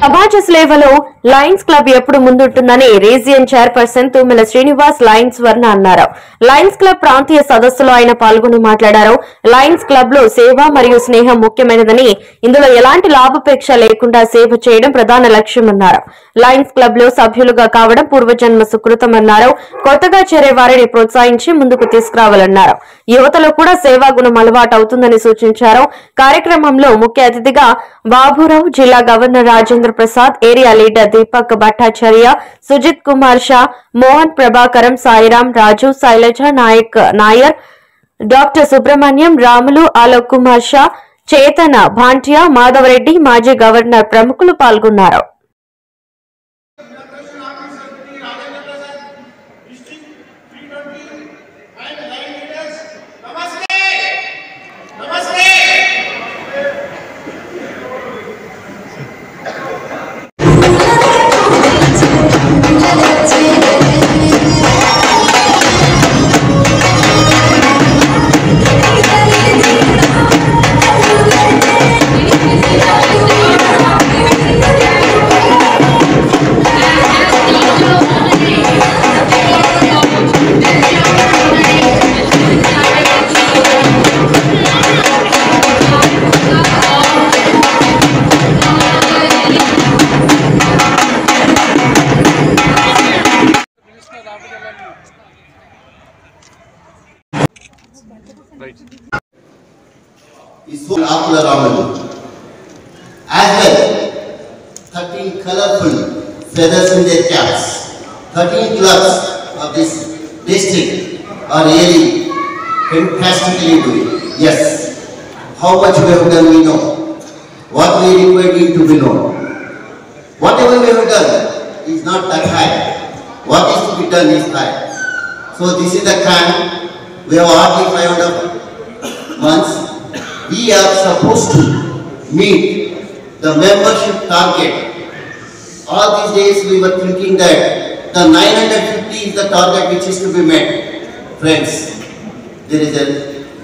సమాజ సేవలో Lions Club ఎప్పుడు ముందుంటుందని region chairperson Tummala Srinivas Lions Varna అన్నారు. లయన్స్ క్లబ్ ప్రాంతీయ సదస్సులో ఆయన పాల్గొని మాట్లాడారు. లయన్స్ క్లబ్ లో సేవ మరియు స్నేహం ముఖ్యమైనదని, ఇందులో ఎలాంటి లాభాపేక్ష లేకుండా సేవ చేయడం ప్రధాన లక్ష్యమన్నారు. లయన్స్ క్లబ్ లో సభ్యులుగా కావడం పూర్వజన్మ సుకృతమన్నారు. కొత్తగా చేరే వారిని ప్రోత్సహించి ముందుకు తీసుకురావాలన్నారు. యువతలో కూడా సేవా గుణం అలవాటు అవుతుందని సూచించారు. కార్యక్రమంలో ముఖ్య అతిథిగా బాబురావు, జిల్లా governor Rajendra Prasad, area leader Deepak Bhattacharya, Sujit Kumar Shah, Mohan Prabhakaram, Sairam, Raju, Shailaja Nair, doctor Subrahmanyam, Ramulu, Alok Kumar Shah, Chetana Bhantia, Madhava Reddy, మాజీ గవర్నర్ ప్రముఖులు పాల్గొన్నారు. Is so popular Raman. As well, 13 colorful feathers in their caps. 13 clubs of this district are really fantastically doing. Yes, how much we have done we know. What we require need to be known. Whatever we have done is not that high. What is to be done is high. So this is the time. We have hardly 500 months. We are supposed to meet the membership target. All these days we were thinking that the 950 is the target which is to be met. Friends, there is a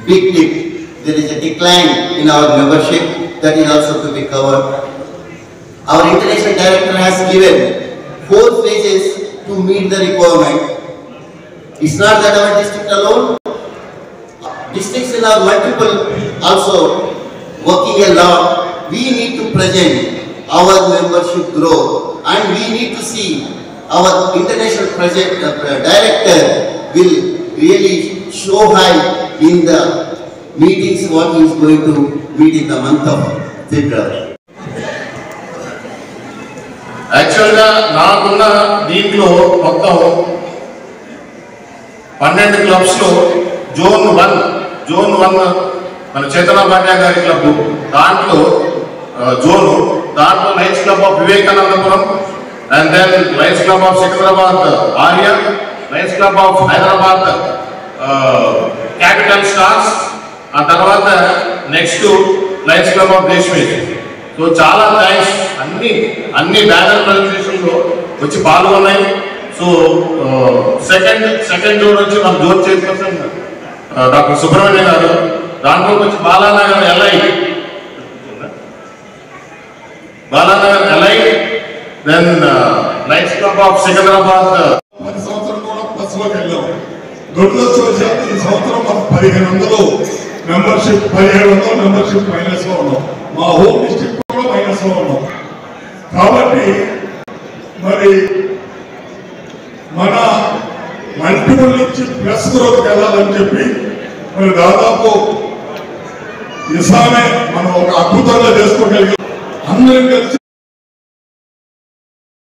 big dip. There is a decline in our membership that is also to be covered. Our international director has given 4 phases to meet the requirement. It's not that our district alone. Districts in our multiple also working a lot. We need to present our membership growth, and we need to see our international director will really show high in the meetings what he is going to meet in the month of February. యాక్చువల్గా నాకున్న దీంట్లో మొత్తం 12 క్లబ్స్లో zone 1 మన చేతన భాట్యా గారి club, దాంట్లో దాంట్లో Lions club of Vivekanandapuram, and then Lions club of Secunderabad Arya, Lions club of Hyderabad capital stars, ఆ తర్వాత next Lions club of Deshmesh. So చాలా థ్యాంక్స్. అన్ని బ్యానర్ ప్రజెంటేషన్లో వచ్చి పాల్గొన్నాయి. సో సెకండ్ జోన్ వచ్చి మన జోన్ చైర్పర్సన్ డాక్టర్ సుబ్రహ్మణ్యం గారు, దాంట్లో వచ్చి బాలానగర్ ఎల్ఐ, then Lions club of Secunderabad. 10 సంవత్సరం కూడా బస్సులోకి వెళ్ళాం. దొడ్లో చూసాక ఈ సంవత్సరం మనం 1500 మెంబర్షిప్, 1700 మెంబర్షిప్ మైనస్ లో ఉన్నాం. మా హోమ్ డిస్ట్రిక్ట్ కూడా మైనస్ లో ఉన్నాం. కాబట్టి మరి మన మల్టిపుల్ నుంచి ప్లస్ గ్రోత్ వెళ్ళాలని చెప్పి మరి దాదాపు ఇసామే మనం ఒక అద్భుతంగా చేసుకోగలిగాం. అందరం కలిసి